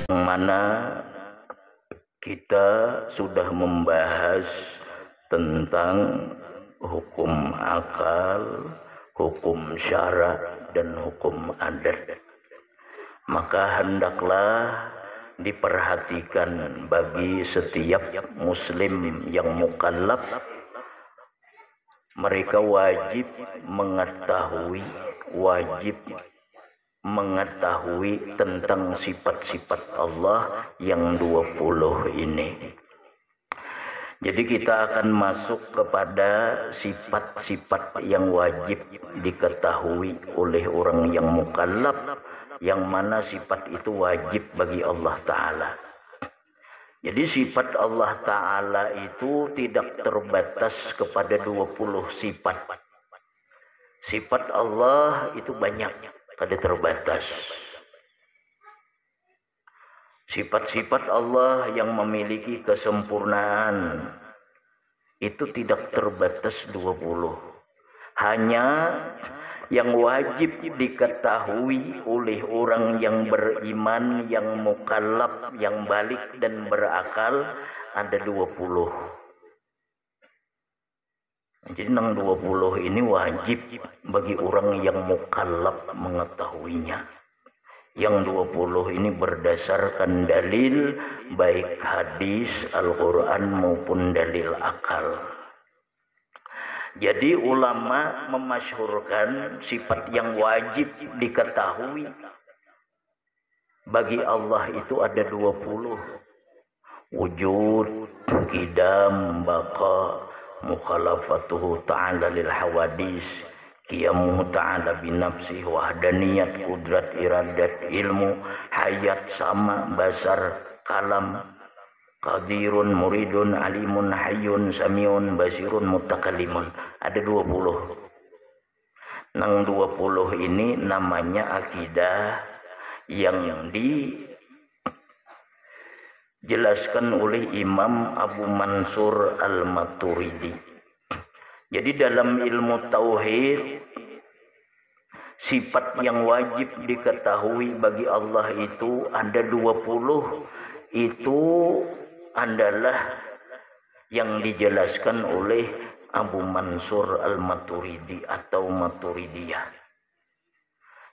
mana kita sudah membahas tentang hukum akal, hukum syara, dan hukum adat. Maka hendaklah diperhatikan bagi setiap muslim yang mukallaf, mereka wajib mengetahui tentang sifat-sifat Allah yang 20 ini. Jadi kita akan masuk kepada sifat-sifat yang wajib diketahui oleh orang yang mukallaf, yang mana sifat itu wajib bagi Allah Ta'ala. Jadi sifat Allah Ta'ala itu tidak terbatas kepada 20 sifat. Sifat Allah itu banyak, tidak terbatas. Sifat-sifat Allah yang memiliki kesempurnaan itu tidak terbatas 20. Hanya yang wajib diketahui oleh orang yang beriman, yang mukallaf, yang balik dan berakal ada 20. Jadi 20 ini wajib bagi orang yang mukallaf mengetahuinya. Yang 20 ini berdasarkan dalil baik hadis, Al-Quran maupun dalil akal. Jadi ulama memasyhurkan sifat yang wajib diketahui bagi Allah itu ada 20. Wujud, qidam, baqa, mukhalafatuhu ta'ala lil hawadis, qiyamuhu ta'ala binafsih, wahdaniyat, kudrat, iradat, ilmu, hayat, sama, basar, kalam, qadirun, muridun, alimun, hayyun, samiun, basirun, mutakallimun. Ada 20. Nang 20 ini namanya akidah yang dijelaskan oleh Imam Abu Mansur Al-Maturidi. Jadi dalam ilmu tauhid, sifat yang wajib diketahui bagi Allah itu ada 20. Itu adalah yang dijelaskan oleh Abu Mansur Al-Maturidi atau Maturidiyah.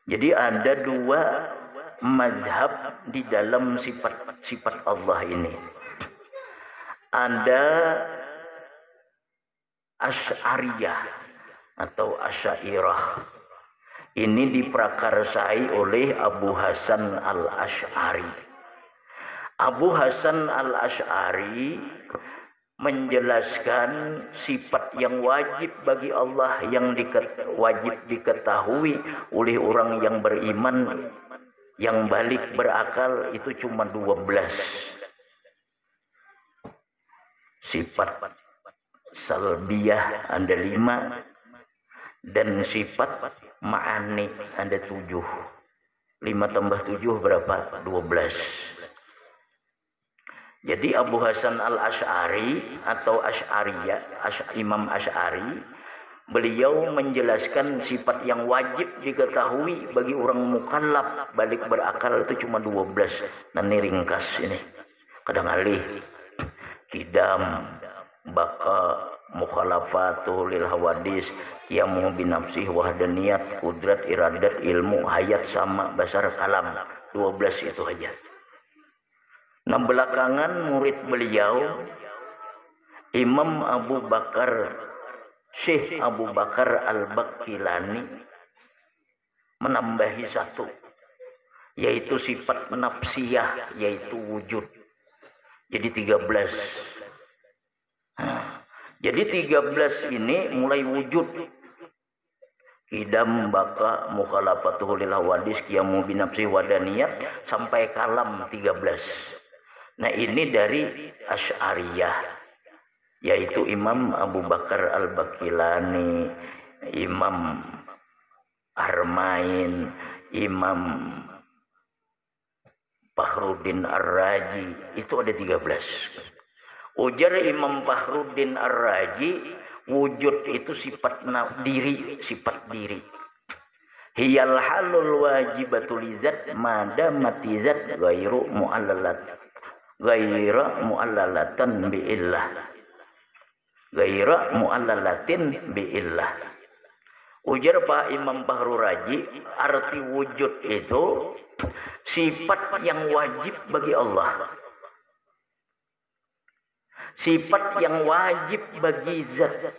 Jadi ada 2 mazhab di dalam sifat-sifat Allah ini. Ada Asy'ariyah atau Asy'ariyah. Ini diprakarsai oleh Abu Hasan Al-Asy'ari. Abu Hasan Al-Asy'ari menjelaskan sifat yang wajib bagi Allah yang wajib diketahui oleh orang yang beriman, yang balik berakal itu cuma 12. Sifat salbiyah ada 5 dan sifat ma'ani ada 7. 5 tambah 7 berapa? 12. Jadi Abu Hasan Al-Asy'ari atau Asy'ariyah, Imam Asy'ari, beliau menjelaskan sifat yang wajib diketahui bagi orang mukallaf balik berakal itu cuma 12. Nah ini ringkas ini. Kadang alih qidam, baqa, mukhalafatu lil hawadis, qiyamu binafsih, wahdaniyat, kudrat, iradat, ilmu, hayat, sama, basar, kalam. 12 itu aja. Nah belakangan murid beliau Imam Abu Bakar, Syekh Abu Bakar Al-Baqilani menambahi 1, yaitu sifat nafsiyah, yaitu wujud. Jadi 13. Jadi 13 ini mulai wujud. Qidam, baqa, mukhalafatuhu lil hawadis, qiyamu binafsi, wadaniyat, sampai kalam 13. Nah ini dari Asy'ariyah, yaitu Imam Abu Bakar Al-Baqilani, Imam Harmain, Imam Fakhruddin Ar-Razi, itu ada 13. Ujar Imam Fakhruddin Ar-Razi, wujud itu sifat diri, sifat diri. Hiyal halul wajibatul izat madamati zat ghairu mu'allalat. Ghaira mu'allalatan bi'illah. Ghaira mu'allalatin bi'illah. Ujar Pak Imam Bahru Raji, arti wujud itu sifat yang wajib bagi Allah. Sifat yang wajib bagi zat.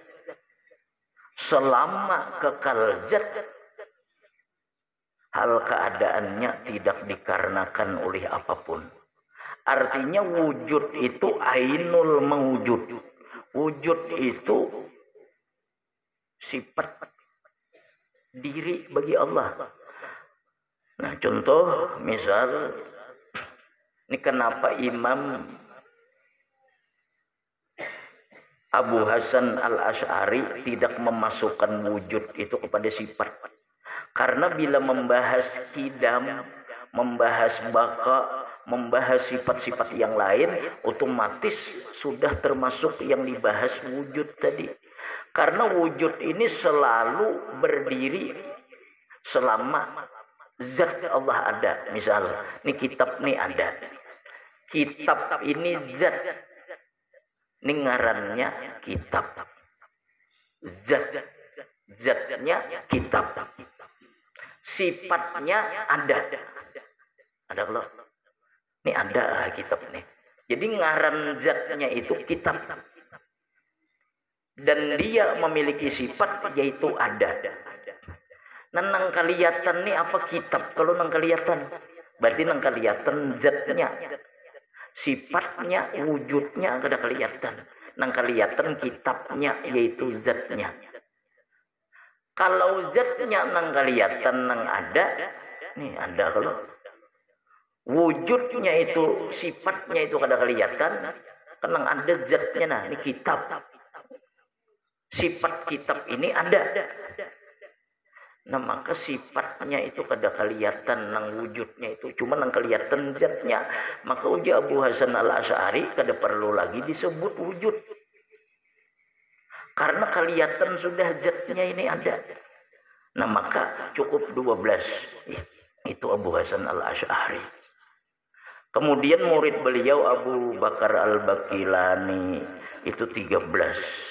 Selama kekal zat, hal keadaannya tidak dikarenakan oleh apapun. Artinya wujud itu ainul mewujud. Wujud itu sifat diri bagi Allah. Nah, contoh misal ini kenapa Imam Abu Hasan Al-Asy'ari tidak memasukkan wujud itu kepada sifat. Karena bila membahas kidam, membahas baka, membahas sifat-sifat yang lain, otomatis sudah termasuk yang dibahas wujud tadi. Karena wujud ini selalu berdiri selama zat Allah ada. Misal, ini kitab ini ada. Kitab ini zat. Ini ngarannya kitab. Zatnya kitab. Sifatnya ada. Ada kalau ini ada kitab nih. Jadi ngaran zatnya itu kitab. Dan dia memiliki sifat yaitu ada. Nah, nang kelihatan nih apa kitab? Kalau nang kelihatan, berarti nang kelihatan zatnya. Sifatnya, wujudnya kada kelihatan. Nang kelihatan kitabnya yaitu zatnya. Kalau zatnya nang kelihatan nang ada, nih ada kalau wujudnya itu sifatnya itu kada kelihatan, nang ada zatnya nah ini kitab. Sifat kitab ini ada. Nah, maka sifatnya itu kada kelihatan nang wujudnya itu cuma nang kelihatan zatnya. Maka ujar Abu Hasan Al-Asy'ari kada perlu lagi disebut wujud. Karena kelihatan sudah zatnya ini ada. Nah, maka cukup 12. Itu Abu Hasan Al-Asy'ari. Kemudian murid beliau Abu Bakar Al-Baqilani itu 13.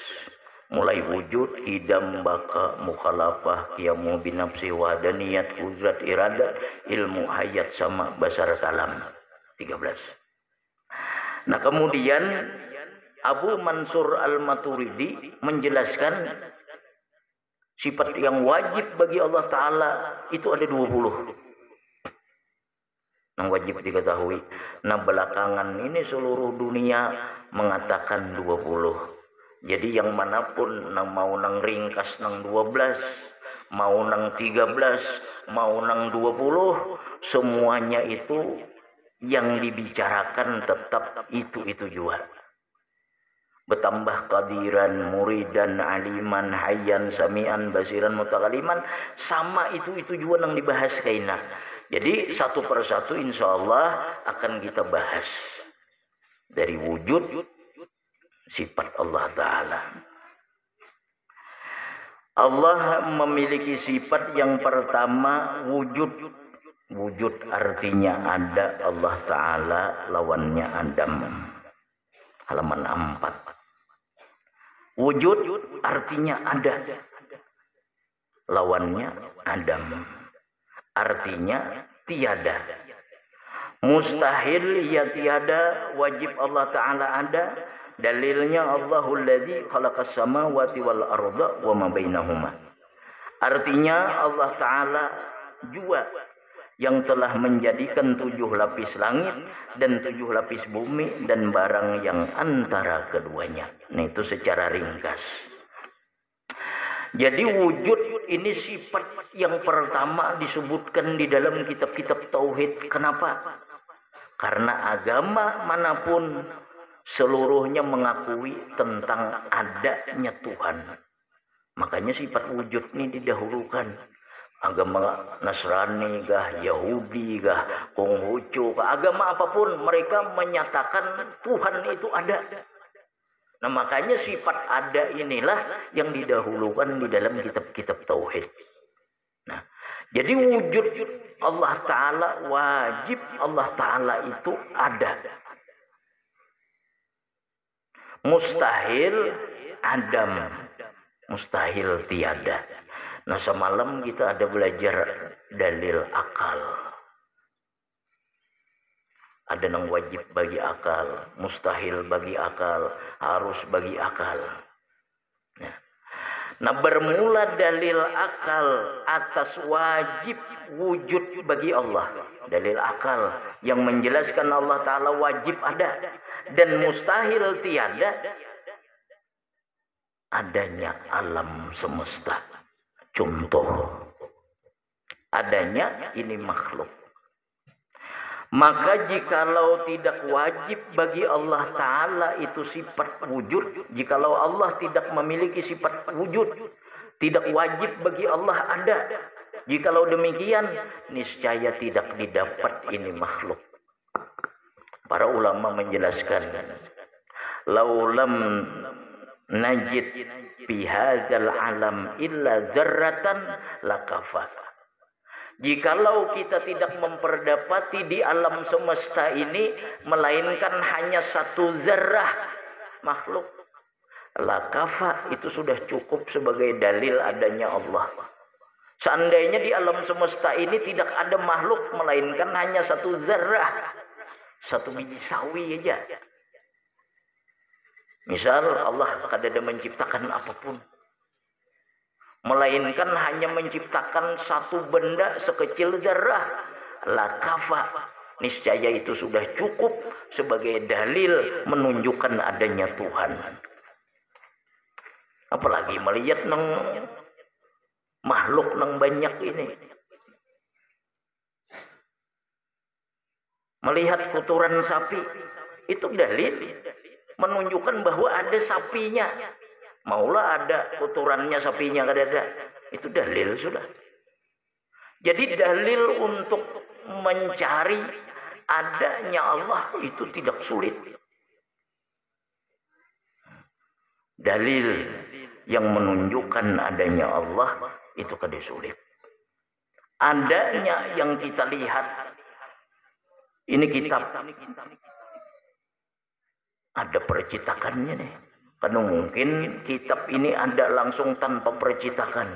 Mulai wujud, idam, baka, mukhalafah, qiyamu binafsi, wadaniyat, uzrat, iradat, ilmu, hayat, sama, basar, kalam. 13. Nah, kemudian Abu Mansur Al-Maturidi menjelaskan sifat yang wajib bagi Allah Ta'ala itu ada 20. Yang wajib diketahui. Nah, belakangan ini seluruh dunia mengatakan 20. Jadi yang manapun mau nang ringkas nang 12, mau nang 13, mau nang 20, semuanya itu yang dibicarakan tetap itu juga. Bertambah qadiran, muridan, aliman, hayyan, samian, basiran, mutakaliman, sama itu juga yang dibahas kaina. Jadi satu persatu insya Allah akan kita bahas dari wujud sifat Allah Ta'ala. Allah memiliki sifat yang pertama wujud. Wujud artinya ada, Allah Ta'ala lawannya Adam. Halaman 4. Wujud artinya ada. Lawannya Adam. Artinya tiada. Mustahil ya tiada, wajib Allah Ta'ala ada. Dalilnya Allahul ladzi khalaqas samawati wal arda wa ma bainahuma. Artinya Allah Ta'ala jua yang telah menjadikan 7 lapis langit dan 7 lapis bumi dan barang yang antara keduanya. Nah, itu secara ringkas. Jadi wujud ini sifat yang pertama disebutkan di dalam kitab-kitab tauhid. Kenapa? Karena agama manapun seluruhnya mengakui tentang adanya Tuhan. Makanya sifat wujud ini didahulukan. Agama Nasrani kah, Yahudi kah, Konghucu kah, agama apapun mereka menyatakan Tuhan itu ada. Nah, makanya sifat ada inilah yang didahulukan di dalam kitab-kitab tauhid. Nah, Jadi wujud Allah Ta'ala wajib Allah Ta'ala itu ada. Mustahil adam, mustahil tiada. Nah semalam kita ada belajar dalil akal. Ada yang wajib bagi akal, mustahil bagi akal, harus bagi akal. Nah bermula dalil akal atas wajib wujud bagi Allah. Dalil akal yang menjelaskan Allah Ta'ala wajib ada dan mustahil tiada adanya alam semesta. Contoh, adanya ini makhluk. Maka jikalau tidak wajib bagi Allah Ta'ala itu sifat wujud, jikalau Allah tidak memiliki sifat wujud, tidak wajib bagi Allah ada. Jikalau demikian, niscaya tidak didapat ini makhluk. Para ulama menjelaskan, laulam najid fi hadzal alam illa zarratan lakafa. Jikalau kita tidak memperdapati di alam semesta ini melainkan hanya satu zarrah makhluk, lakafa itu sudah cukup sebagai dalil adanya Allah. Seandainya di alam semesta ini tidak ada makhluk melainkan hanya satu zarrah, satu biji sawi aja. Misal Allah kadada menciptakan apapun, melainkan hanya menciptakan satu benda sekecil zarah, lakafa, niscaya itu sudah cukup sebagai dalil menunjukkan adanya Tuhan. Apalagi melihat nang makhluk nang banyak ini, melihat kotoran sapi itu dalil menunjukkan bahwa ada sapinya. Maulah ada kotorannya sapinya kadada, itu dalil sudah. Jadi dalil untuk mencari adanya Allah itu tidak sulit. Dalil yang menunjukkan adanya Allah itu kada sulit. Adanya yang kita lihat ini kitab, ada percetakannya nih. Karena mungkin kitab ini ada langsung tanpa percetakan.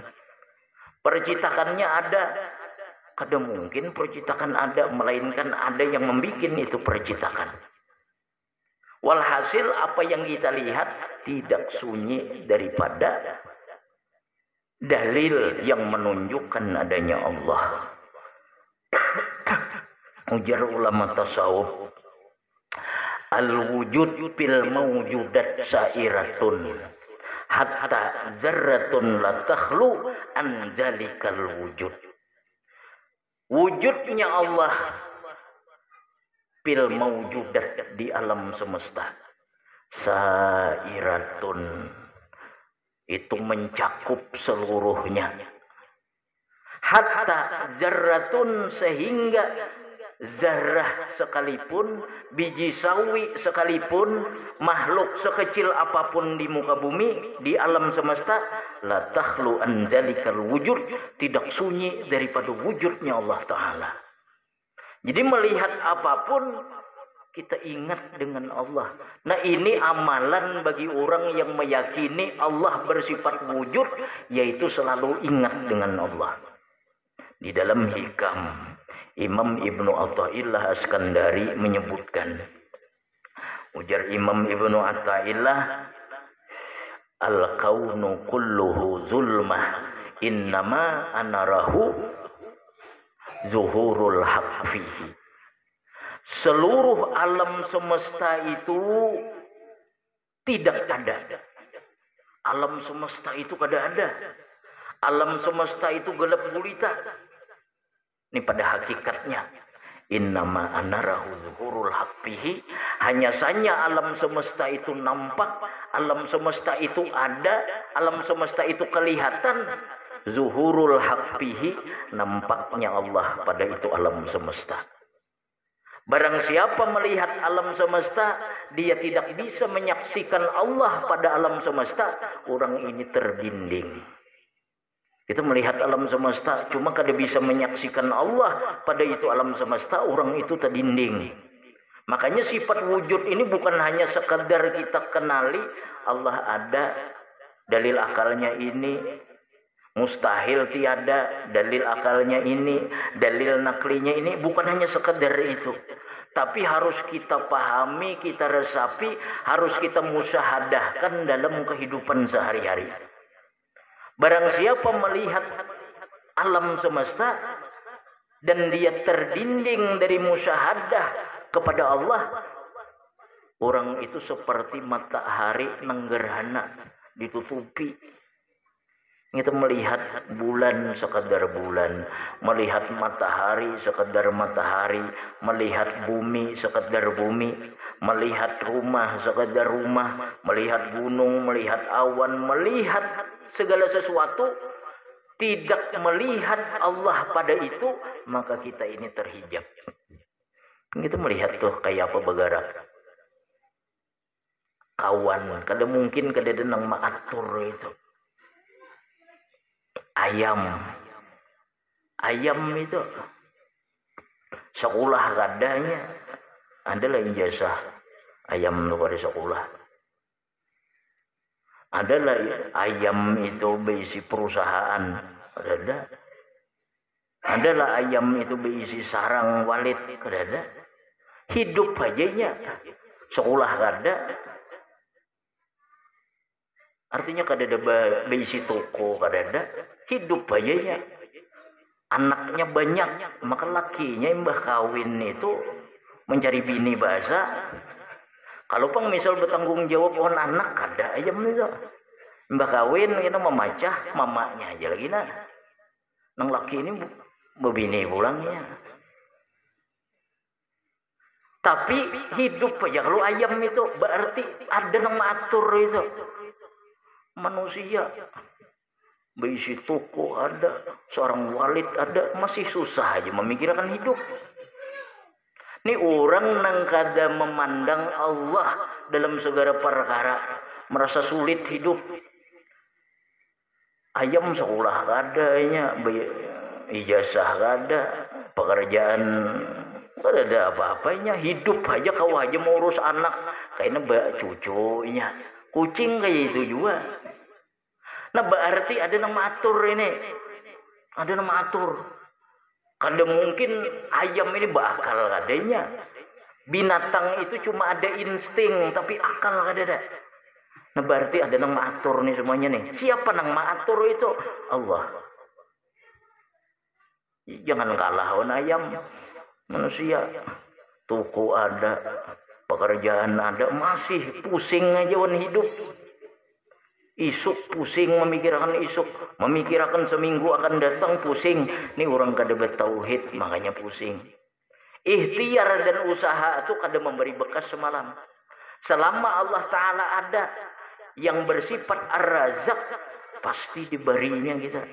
Percetakannya ada. Kadang mungkin percetakan ada, melainkan ada yang membuat itu percetakan. Walhasil apa yang kita lihat tidak sunyi daripada dalil yang menunjukkan adanya Allah. Ujar ulama tasawuf, al-wujud fil mawjudat sairatun hatta zarratun la takhlu an zalikal wujud. Wujudnya Allah fil mawjudat di alam semesta sairatun itu mencakup seluruhnya, hatta zarratun sehingga zarah sekalipun, biji sawi sekalipun, makhluk sekecil apapun di muka bumi, di alam semesta, la takhlu an zalikal wujud, tidak sunyi daripada wujudnya Allah Ta'ala. Jadi melihat apapun kita ingat dengan Allah. Nah ini amalan bagi orang yang meyakini Allah bersifat wujud, yaitu selalu ingat dengan Allah. Di dalam hikam Imam Ibnu Athaillah Askandari menyebutkan, ujar Imam Ibnu Athaillah, al-kaunu kulluhu zulmah innama anarahu zuhurul haq fihi. Seluruh alam semesta itu tidak ada. Alam semesta itu kada ada. Alam semesta itu gelap gulita. Ini pada hakikatnya innama anarahu zuhurul haqqihi, hanya saja alam semesta itu nampak, alam semesta itu ada, alam semesta itu kelihatan. Zuhurul haqqihi, nampaknya Allah pada itu alam semesta. Barang siapa melihat alam semesta, dia tidak bisa menyaksikan Allah pada alam semesta, orang ini terdinding. Kita melihat alam semesta, cuma kada bisa menyaksikan Allah pada itu alam semesta, orang itu terdinding. Makanya sifat wujud ini bukan hanya sekadar kita kenali Allah ada, dalil akalnya ini, mustahil tiada, dalil akalnya ini, dalil naklinya ini, bukan hanya sekadar itu. Tapi harus kita pahami, kita resapi, harus kita musyahadahkan dalam kehidupan sehari-hari. Barang siapa melihat alam semesta dan dia terdinding dari musyahadah kepada Allah, orang itu seperti matahari nenggerhana ditutupi. Kita melihat bulan sekadar bulan, melihat matahari sekadar matahari, melihat bumi sekadar bumi, melihat rumah sekadar rumah, melihat gunung, melihat awan, melihat segala sesuatu, tidak melihat Allah pada itu, maka kita ini terhijab. Kita melihat tuh kayak apa bergerak awan, kada mungkin kada denang maatur itu. Ayam itu sekolah kadanya adalah ijazah ayam itu pada sekolah. Adalah ayam itu berisi perusahaan, ada. Adalah ayam itu berisi sarang walid, ada. Hidup ajanya sekolah kada. Artinya kada ada berisi toko, kada ada. Hidup ajanya. Anaknya banyak, maka lakinya yang kawin itu mencari bini bahasa. Kalau pang misal bertanggung jawab on anak kada ayam itu. Mbah kawin kita memacah mamanya aja lagi nah. Nang laki ini bebini pulangnya. Tapi hidup aja kalau ayam itu berarti ada nang mengatur itu. Manusia berisi toko ada, seorang walid ada, masih susah aja memikirkan hidup. Ini orang nang kada memandang Allah dalam segala perkara, merasa sulit hidup. Ayam sekolah kadanya, ijazah kada, pekerjaan kada ada apa-apanya, hidup aja kau aja mau urus anak, kayaknya cucunya, kucing kayak itu juga. Nah berarti ada nama atur ini, ada nama atur. Kada mungkin ayam ini bakal kadanya. Binatang itu cuma ada insting, tapi akal kada ada. Nah berarti ada nama atur nih semuanya nih. Siapa nama atur itu? Allah. Jangan kalah on ayam, manusia. Toko ada, pekerjaan ada, masih pusing aja on hidup. Isuk pusing memikirkan isuk, memikirkan seminggu akan datang pusing. Ini orang kada bertauhid makanya pusing. Ikhtiar dan usaha itu kada memberi bekas semalam. Selama Allah Ta'ala ada yang bersifat ar-razak, pasti diberinya kita.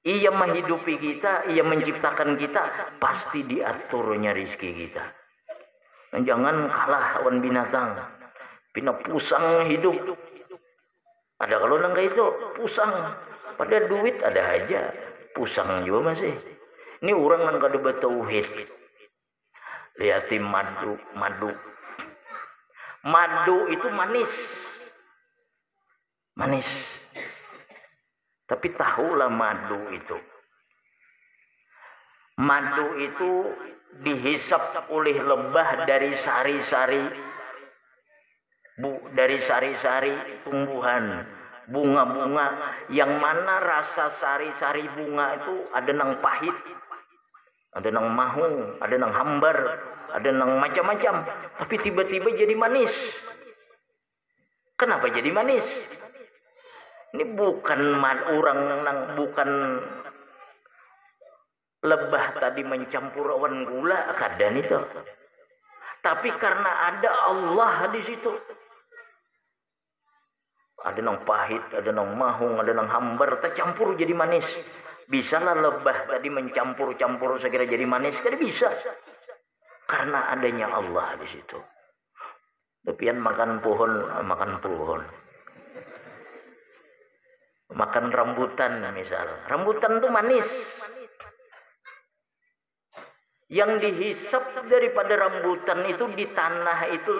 Ia menghidupi kita, ia menciptakan kita, pasti diaturnya rizki kita. Jangan kalah lawan binatang. Pina pusang hidup. Ada kalau nang itu pusang, pada duit ada aja, pusang juga masih. Ini orang nang kada bertauhid. Lihatin madu itu manis. Tapi tahulah madu itu dihisap oleh lebah dari sari-sari tumbuhan, bunga-bunga, yang mana rasa sari-sari bunga itu ada nang pahit, ada nang mahu, ada nang hambar, ada nang macam-macam, tapi tiba-tiba jadi manis. Kenapa jadi manis? Ini bukan bukan lebah tadi mencampur awan gula, kadang itu. Tapi karena ada Allah di situ. Ada nang pahit, ada nang mahung, ada nang hambar, tercampur jadi manis. Bisalah lebah tadi mencampur-campur sekira jadi manis? Kada bisa. Karena adanya Allah di situ. Tepian makan pohon. makan rambutan misal. Rambutan tuh manis. Yang dihisap daripada rambutan itu di tanah itu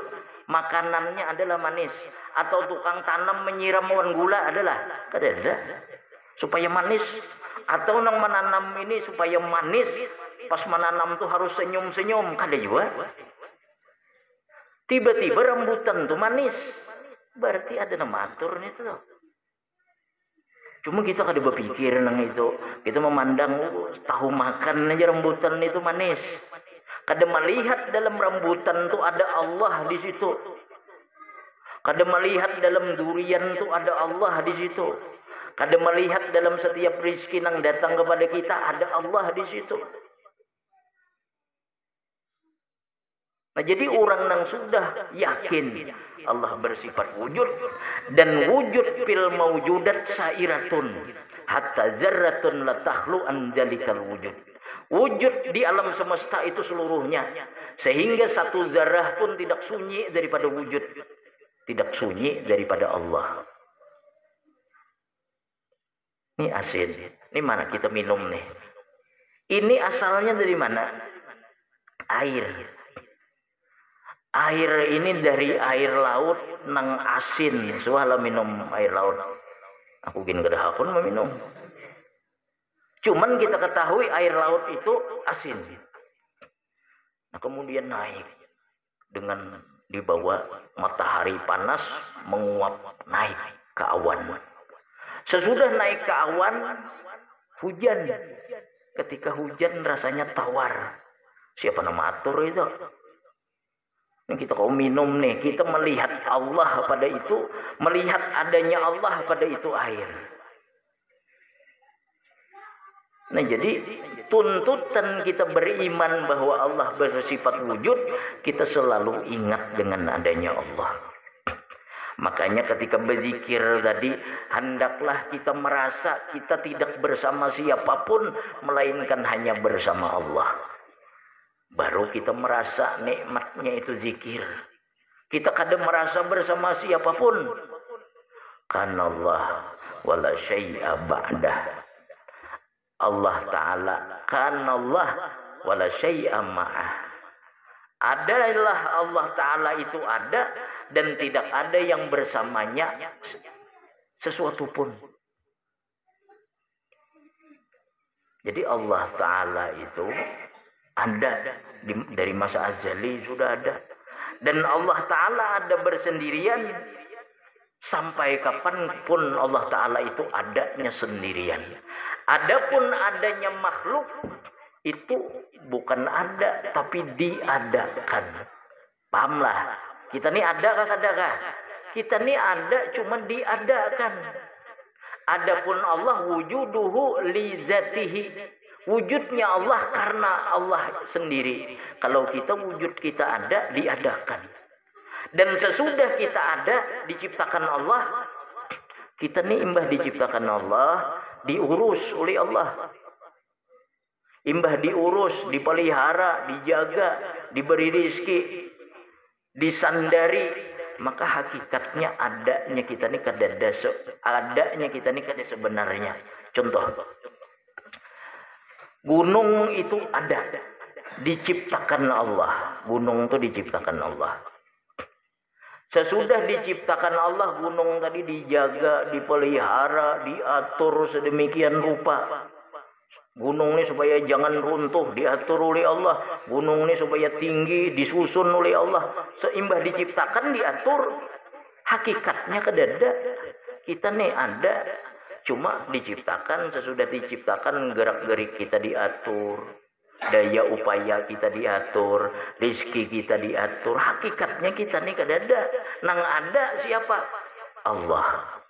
makanannya adalah manis. Atau tukang tanam menyiram gula adalah kada supaya manis. Atau nang menanam ini supaya manis, pas menanam tuh harus senyum-senyum, kada juga. Tiba-tiba rambutan tuh manis, berarti ada nama atur nih tuh. Cuma kita kada berpikir nang itu, kita memandang tahu makan aja rambutan itu manis. Kada melihat dalam rambutan tuh ada Allah di situ. Kada melihat dalam durian tuh ada Allah di situ. Kada melihat dalam setiap rezeki yang datang kepada kita ada Allah di situ. Nah, jadi orang yang sudah yakin Allah bersifat wujud dan wujud fil mawjudat sairatun hatta zarratun la tahlu an dzalikal wujud. Wujud di alam semesta itu seluruhnya sehingga satu zarah pun tidak sunyi daripada wujud, tidak sunyi daripada Allah. Ini asin. Ini mana kita minum nih? Ini asalnya dari mana? Air. Air ini dari air laut nang asin. Soalnya minum air laut. Aku gini kada hakun meminum. Cuman kita ketahui air laut itu asin. Nah, kemudian naik dengan dibawa matahari panas menguap naik ke awan. Sesudah naik ke awan, hujan. Ketika hujan rasanya tawar. Siapa nama atur itu? Ini kita kau minum nih, kita melihat Allah pada itu, melihat adanya Allah pada itu air. Nah, jadi tuntutan kita beriman bahwa Allah bersifat wujud, kita selalu ingat dengan adanya Allah. Makanya ketika berzikir tadi, hendaklah kita merasa kita tidak bersama siapapun, melainkan hanya bersama Allah. Baru kita merasa nikmatnya itu zikir. Kita kadang merasa bersama siapapun. Kanallah wala syai'a ba'dah. Allah Ta'ala kanallah wala syai'a ma'ah. Adalah Allah Ta'ala itu ada dan tidak ada yang bersamanya sesuatu pun. Jadi Allah Ta'ala itu ada dari masa azali sudah ada. Dan Allah Ta'ala ada bersendirian sampai kapanpun Allah Ta'ala itu adanya sendirian. Adapun adanya makhluk itu bukan ada tapi diadakan. Pahamlah? Kita ini ada kah kadakah? Kita ini ada cuma diadakan. Adapun Allah wujuduhu li zatihi. Wujudnya Allah karena Allah sendiri. Kalau kita wujud kita ada diadakan. Dan sesudah kita ada diciptakan Allah, kita ini imbah diciptakan Allah, diurus oleh Allah. Imbah diurus, dipelihara, dijaga, diberi rezeki, disandari, maka hakikatnya adanya kita ini adanya kita ini kada sebenarnya. Contoh, gunung itu ada, diciptakan Allah. Gunung itu diciptakan Allah. Sesudah diciptakan Allah, gunung tadi dijaga, dipelihara, diatur sedemikian rupa. Gunung ini supaya jangan runtuh, diatur oleh Allah. Gunung ini supaya tinggi, disusun oleh Allah. Seimbah diciptakan, diatur. Hakikatnya kedada. Kita nih ada. Cuma diciptakan, sesudah diciptakan gerak-gerik kita diatur. Daya upaya kita diatur. Rizki kita diatur. Hakikatnya kita nih kedada. Nang ada siapa? Allah.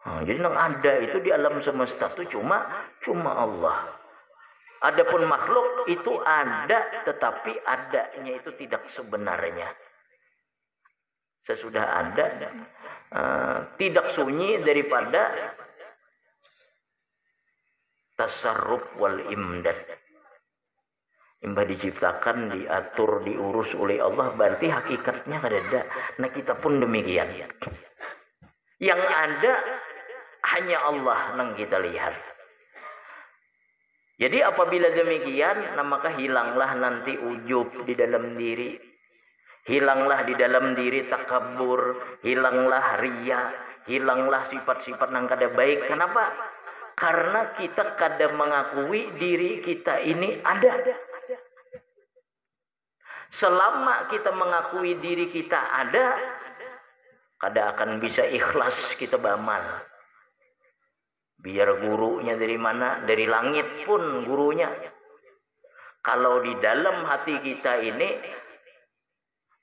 Jadi nang ada itu di alam semesta itu cuma Allah. Adapun makhluk itu ada, tetapi adanya itu tidak sebenarnya. Sesudah ada, tidak sunyi daripada tasarruf wal imdad. Imbah diciptakan, diatur, diurus oleh Allah, berarti hakikatnya ada. Nah, kita pun demikian. Yang ada hanya Allah nang kita lihat. Jadi apabila demikian, maka hilanglah nanti ujub di dalam diri. Hilanglah di dalam diri takabur, hilanglah riya, hilanglah sifat-sifat nang kada baik. Kenapa? Karena kita kada mengakui diri kita ini ada. Selama kita mengakui diri kita ada, kada akan bisa ikhlas kita beramal. Biar gurunya dari mana, dari langit pun gurunya. Kalau di dalam hati kita ini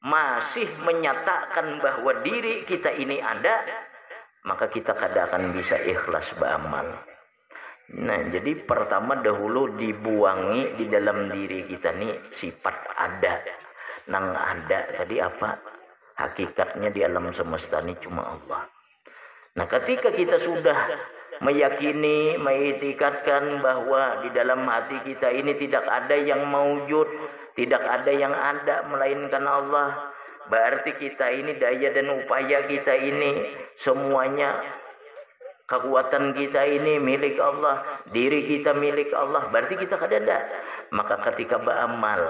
masih menyatakan bahwa diri kita ini ada, maka kita kada akan bisa ikhlas beramal. Nah, jadi pertama dahulu dibuangi di dalam diri kita nih sifat ada. Nang ada tadi apa? Hakikatnya di alam semesta ini cuma Allah. Nah, ketika kita sudah meyakini, mengitikadkan bahwa di dalam hati kita ini tidak ada yang maujud, tidak ada yang ada melainkan Allah. Berarti kita ini, daya dan upaya kita ini semuanya, kekuatan kita ini milik Allah, diri kita milik Allah. Berarti kita kada ada. Maka ketika beramal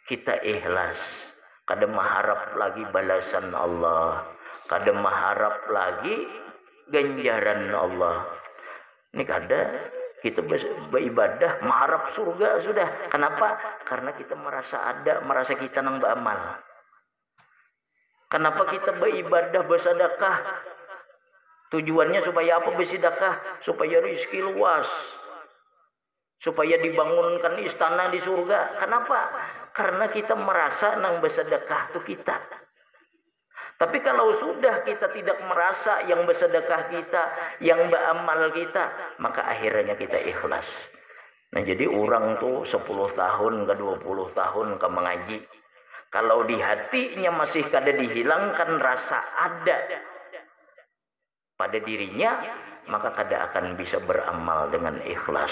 kita ikhlas, kada mengharap lagi balasan Allah, kada mengharap lagi ganjaran Allah. Ini kada, kita beribadah mengharap surga sudah. Kenapa? Karena kita merasa ada, merasa kita nang beramal. Kenapa kita beribadah, bersedekah? Tujuannya supaya apa bersedekah? Supaya rezeki luas, supaya dibangunkan istana di surga. Kenapa? Karena kita merasa nang bersedekah itu kita. Tapi kalau sudah kita tidak merasa yang bersedekah kita, yang beramal kita, maka akhirnya kita ikhlas. Nah, jadi orang tuh 10 tahun ke 20 tahun ke mengaji, kalau di hatinya masih kada dihilangkan rasa ada pada dirinya, maka kada akan bisa beramal dengan ikhlas.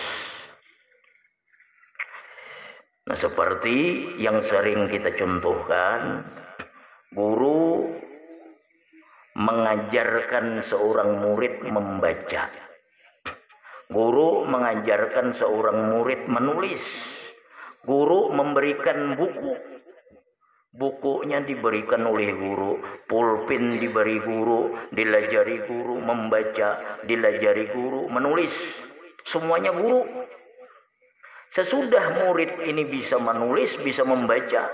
Nah, seperti yang sering kita contohkan, guru mengajarkan seorang murid membaca. Guru mengajarkan seorang murid menulis. Guru memberikan buku. Bukunya diberikan oleh guru, pulpen diberi guru, dilajari guru membaca, dilajari guru menulis. Semuanya guru. Sesudah murid ini bisa menulis, bisa membaca,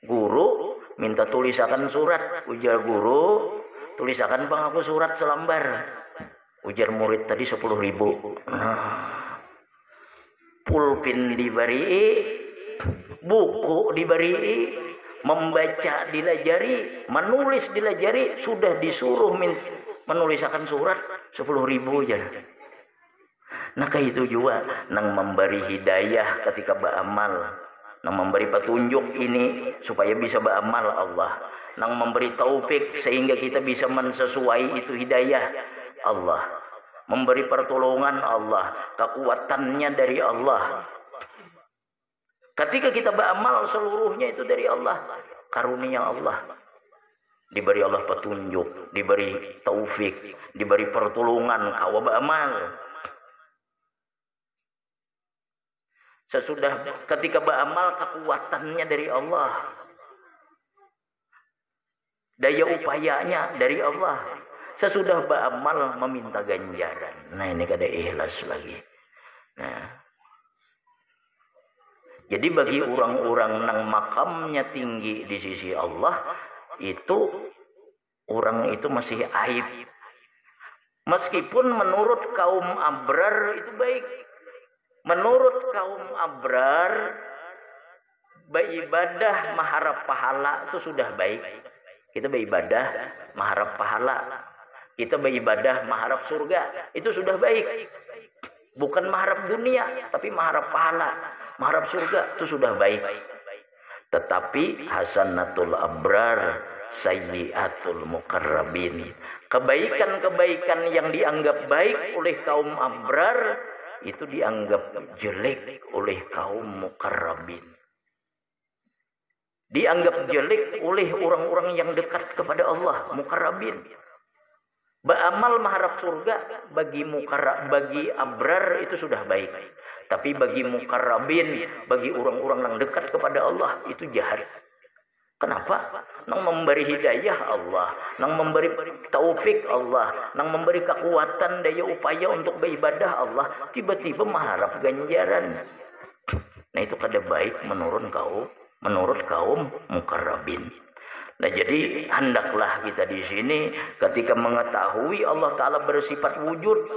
guru minta tulisakan surat. Ujar guru, tulisakan bang aku surat selembar. Ujar murid tadi 10.000. Pulpen diberi, buku diberi, membaca dilajari, menulis dilajari, sudah disuruh menulisakan surat 10.000 aja. Nah, kayak itu juga nang memberi hidayah ketika beramal, nang memberi petunjuk ini supaya bisa beramal Allah, nang memberi taufik sehingga kita bisa mensesuai itu hidayah Allah, memberi pertolongan Allah, kekuatannya dari Allah. Ketika kita beramal seluruhnya itu dari Allah, karunia Allah. Diberi Allah petunjuk, diberi taufik, diberi pertolongan kawa beramal. Sesudah ketika beramal kekuatannya dari Allah, daya upayanya dari Allah. Sesudah beramal meminta ganjaran. Nah, ini kada ikhlas lagi. Nah, jadi bagi orang-orang nang makamnya tinggi di sisi Allah, itu orang itu masih aib. Meskipun menurut kaum abrar itu baik. Menurut kaum abrar, beribadah mengharap pahala itu sudah baik. Kita beribadah mengharap pahala. Kita beribadah mengharap surga. Itu sudah baik. Bukan mengharap dunia, tapi mengharap pahala. Mengharap surga itu sudah baik. Tetapi hasanatul abrar, sayyiatul muqarrabin. Kebaikan-kebaikan yang dianggap baik oleh kaum abrar, itu dianggap jelek oleh kaum muqarrabin. Dianggap jelek oleh orang-orang yang dekat kepada Allah, muqarrabin. Beramal mengharap surga bagi abrar itu sudah baik. Tapi bagi mukarrabin, bagi orang-orang yang dekat kepada Allah itu jahat. Kenapa? Nang memberi hidayah Allah, nang memberi taufik Allah, nang memberi kekuatan daya upaya untuk beribadah Allah, tiba-tiba mengharap ganjaran. Nah itu kada baik menurut kaum mukarrabin. Nah jadi hendaklah kita di sini ketika mengetahui Allah Ta'ala bersifat wujud,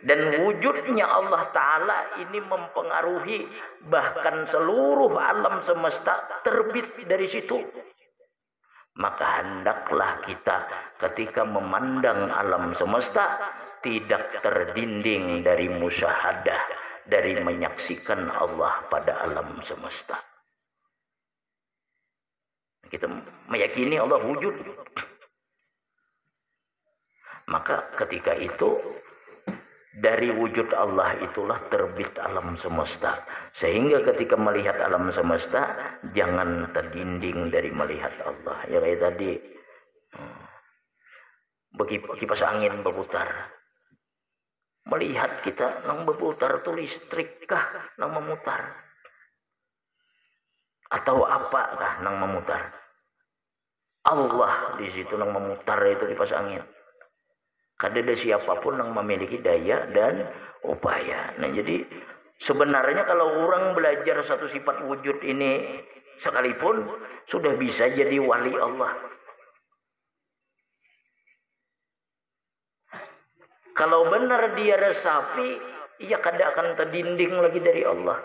dan wujudnya Allah Ta'ala ini mempengaruhi bahkan seluruh alam semesta terbit dari situ. Maka hendaklah kita ketika memandang alam semesta tidak terdinding dari musyahadah, dari menyaksikan Allah pada alam semesta. Kita meyakini Allah wujud. Maka ketika itu dari wujud Allah itulah terbit alam semesta. Sehingga ketika melihat alam semesta jangan terdinding dari melihat Allah. Ya kayak tadi kipas angin berputar. Melihat kita nang berputar itu listrik kah nang memutar? Atau apakah nang memutar? Allah di situ nang memutar itu kipas angin. Kada ada siapapun yang memiliki daya dan upaya. Nah jadi sebenarnya kalau orang belajar satu sifat wujud ini sekalipun sudah bisa jadi wali Allah. Kalau benar dia resapi, ia kada akan terdinding lagi dari Allah.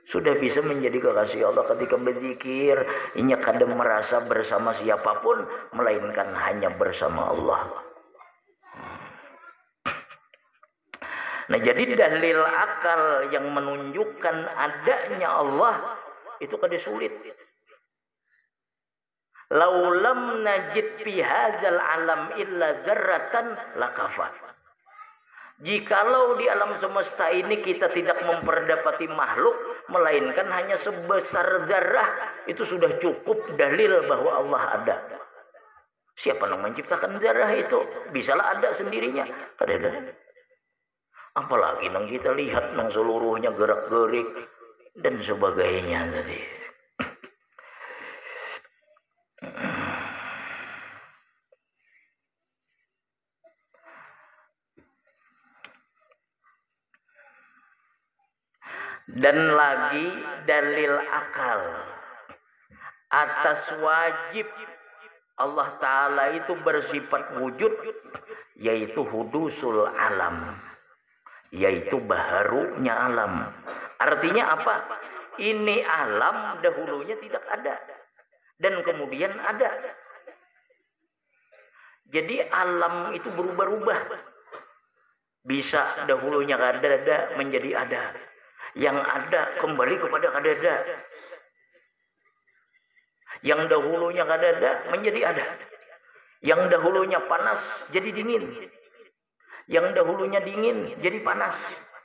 Sudah bisa menjadi kekasih Allah ketika berzikir, ia kada merasa bersama siapapun melainkan hanya bersama Allah. Nah jadi dalil akal yang menunjukkan adanya Allah itu kada sulit. Laulam najid fi hadzal alam illa zarratan lakafa. Jikalau di alam semesta ini kita tidak memperdapati makhluk melainkan hanya sebesar zarah, itu sudah cukup dalil bahwa Allah ada. Siapa yang menciptakan zarah itu? Bisalah ada sendirinya. Kada. Apalagi nang kita lihat nang seluruhnya gerak-gerik dan sebagainya tadi. Dan lagi dalil akal atas wajib Allah Ta'ala itu bersifat wujud, yaitu hudusul alam, yaitu baharunya alam. Artinya apa? Ini alam dahulunya tidak ada dan kemudian ada. Jadi alam itu berubah-ubah. Bisa dahulunya kada menjadi ada. Yang ada kembali kepada kada ada. Yang dahulunya kada ada menjadi ada. Yang dahulunya panas jadi dingin. Yang dahulunya dingin jadi panas.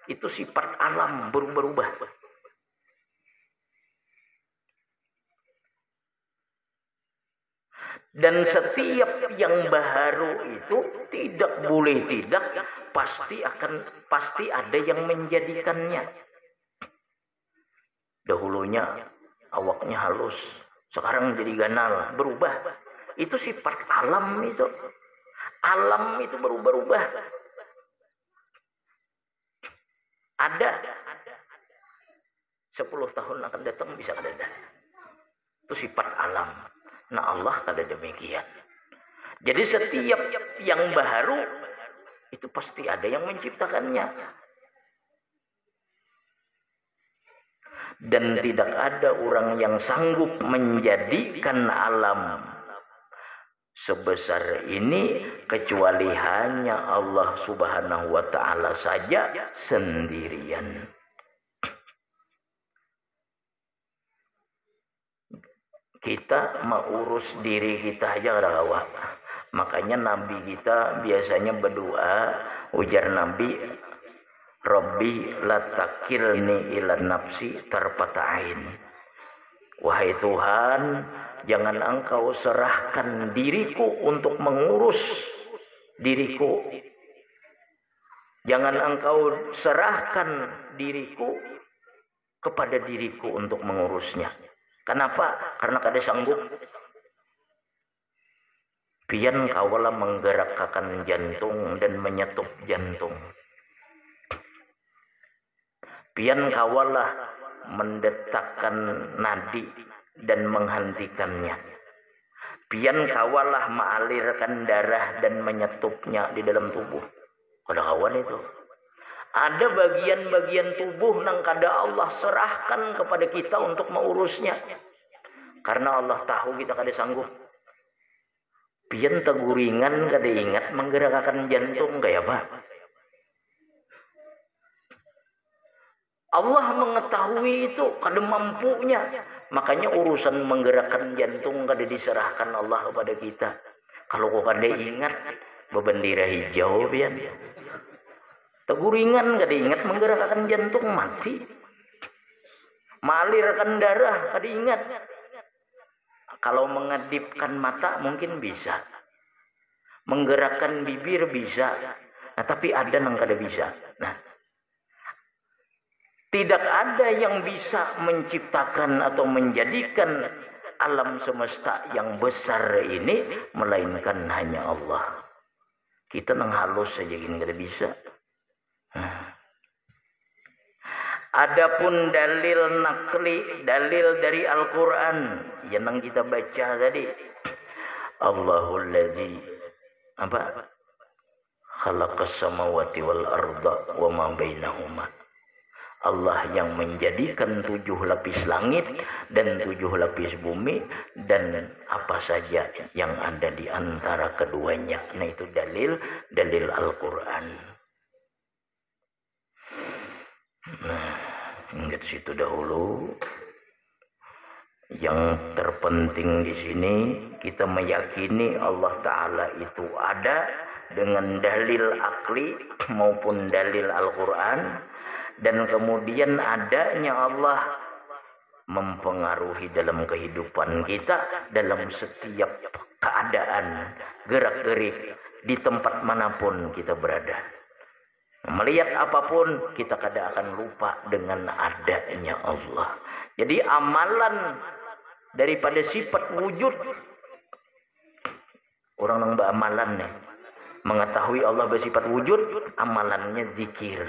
Itu sifat alam berubah-ubah. Dan setiap yang baru itu tidak boleh tidak pasti ada yang menjadikannya. Dahulunya awaknya halus, sekarang jadi ganal, berubah. Itu sifat alam itu. Alam itu berubah-ubah. Ada 10 tahun akan datang bisa ada. Itu sifat alam. Nah Allah kada demikian. Jadi setiap yang baru itu pasti ada yang menciptakannya. Dan tidak ada orang yang sanggup menjadikan alam sebesar ini kecuali hanya Allah Subhanahu wa Ta'ala saja sendirian. Kita mau urus diri kita aja rawat. Makanya Nabi kita biasanya berdoa, ujar Nabi, Rabbi la takilni ila nafsi tarpata'ain. Wahai Tuhan, jangan engkau serahkan diriku untuk mengurus diriku. Jangan engkau serahkan diriku kepada diriku untuk mengurusnya. Kenapa? Karena kada sanggup. Pian kawalah menggerakkan jantung dan menyetup jantung. Pian kawalah mendetakkan nadi dan menghentikannya. Pian kawalah mengalirkan darah dan menyetupnya di dalam tubuh. Kada kawan itu. Ada bagian-bagian tubuh nang kada Allah serahkan kepada kita untuk mengurusnya. Karena Allah tahu kita kada sanggup. Pian teguringan kada ingat menggerakkan jantung kayak apa. Allah mengetahui itu kada mampunya. Makanya urusan menggerakkan jantung kada diserahkan Allah kepada kita. Kalau kau kada ingat bebendera hijau pian. Teguringan kada ingat menggerakkan jantung mati. Mengalirkan darah kada ingat. Kalau mengedipkan mata mungkin bisa. Menggerakkan bibir bisa. Nah, tapi ada yang kada bisa. Nah, tidak ada yang bisa menciptakan atau menjadikan alam semesta yang besar ini melainkan hanya Allah. Kita nang halus saja gini kada bisa. Adapun dalil nakli, dalil dari Al-Quran yang kita baca tadi, Allahul ladzi apa? Khalaqas samawati wal arda wa ma bainahuma. Allah yang menjadikan 7 lapis langit dan 7 lapis bumi dan apa saja yang ada di antara keduanya. Nah, itu dalil Al-Quran. Nah, ingat situ dahulu. Yang terpenting di sini kita meyakini Allah Ta'ala itu ada dengan dalil akli maupun dalil Al-Quran. Dan kemudian adanya Allah mempengaruhi dalam kehidupan kita dalam setiap keadaan, gerak-gerik di tempat manapun kita berada. Melihat apapun kita kada akan lupa dengan adanya Allah. Jadi amalan daripada sifat wujud, orang yang beramalan nih, mengetahui Allah bersifat wujud, amalannya zikir.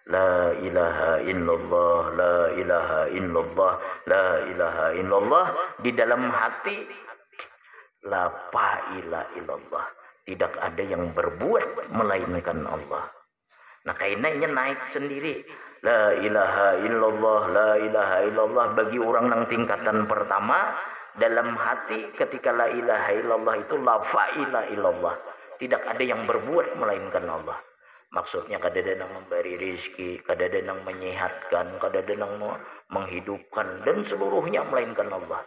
La ilaha illallah, la ilaha illallah, la ilaha illallah. Di dalam hati, la ilaha illallah. Tidak ada yang berbuat melainkan Allah. Nah, kainanya naik sendiri. La ilaha illallah, la ilaha illallah. Bagi orang yang tingkatan pertama, dalam hati ketika la ilaha illallah itu la ilaha illallah. Tidak ada yang berbuat melainkan Allah. Maksudnya kada ada yang memberi rizki, kada ada yang menyehatkan, kada ada yang menghidupkan, dan seluruhnya melainkan Allah.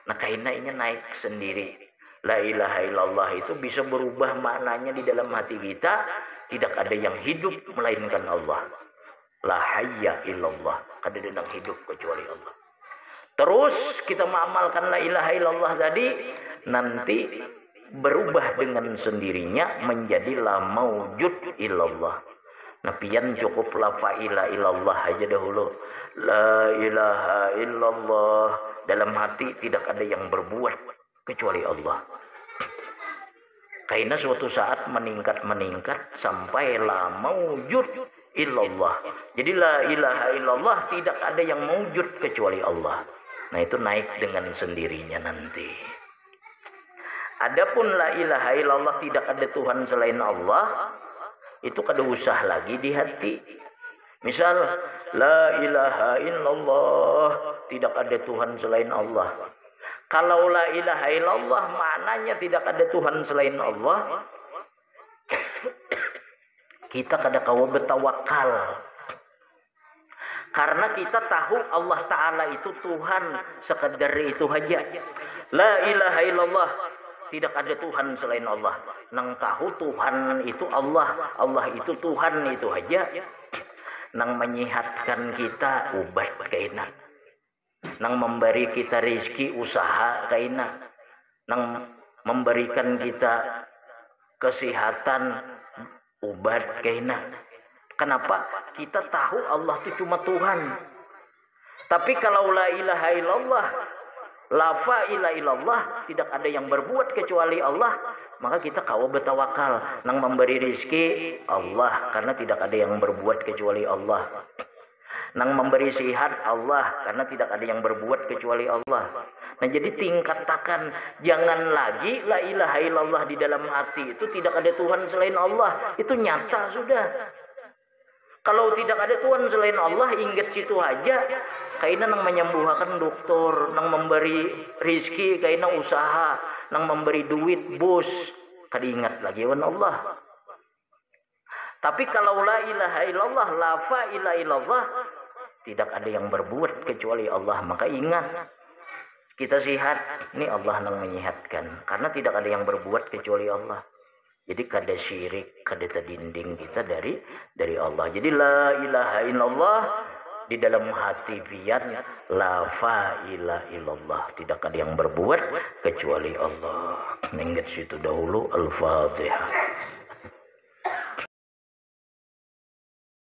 Nah, kainanya naik sendiri. La ilaha illallah itu bisa berubah maknanya di dalam hati kita. Tidak ada yang hidup melainkan Allah. La hayya illallah. Kada ada yang hidup kecuali Allah. Terus kita mengamalkan la ilaha illallah tadi, nanti berubah dengan sendirinya menjadi la maujud illallah. Nah, pian cukup la ilaha illallah aja dahulu. La ilaha illallah. Dalam hati tidak ada yang berbuat kecuali Allah. Karena suatu saat meningkat sampai la maujud illallah. Jadi la ilaha illallah tidak ada yang maujud kecuali Allah. Nah, itu naik dengan sendirinya nanti. Adapun la ilaha illallah tidak ada Tuhan selain Allah, itu kada usah lagi di hati. Misal la ilaha illallah tidak ada Tuhan selain Allah. Kalau la ilaha illallah maknanya tidak ada Tuhan selain Allah, kita kada kawa bertawakal. Karena kita tahu Allah Ta'ala itu Tuhan, sekedar itu saja. La ilaha illallah, tidak ada Tuhan selain Allah. Nang tahu Tuhan itu Allah, Allah itu Tuhan itu saja. Nang menyehatkan kita, ubat kaina. Nang memberi kita rezeki, usaha kaina. Nang memberikan kita kesehatan, obat kaina. Kenapa? Kita tahu Allah itu cuma Tuhan. Tapi kalau la ilaha illallah, la fa'ila illallah, tidak ada yang berbuat kecuali Allah, maka kita kawa bertawakal. Nang memberi rizki Allah, karena tidak ada yang berbuat kecuali Allah. Nang memberi sihat Allah, karena tidak ada yang berbuat kecuali Allah. Nah, jadi tingkatakan, jangan lagi la ilaha illallah di dalam hati itu tidak ada Tuhan selain Allah. Itu nyata sudah. Kalau tidak ada Tuhan selain Allah, ingat situ aja. Kaina nang menyembuhkan dokter, nang memberi rizki, kaina usaha, nang memberi duit bos, kada ingat lagi wan Allah. Tapi kalau la ilaha illallah, la fa'ila illallah, tidak ada yang berbuat kecuali Allah, maka ingat. Kita sehat, ini Allah nang menyehatkan, karena tidak ada yang berbuat kecuali Allah. Jadi kada syirik, kada terdinding kita dari Allah. Jadi la ilaha illallah di dalam hati pian, la fa'ila illallah, tidak ada yang berbuat kecuali Allah. Ingat situ dahulu. Al-Fatihah.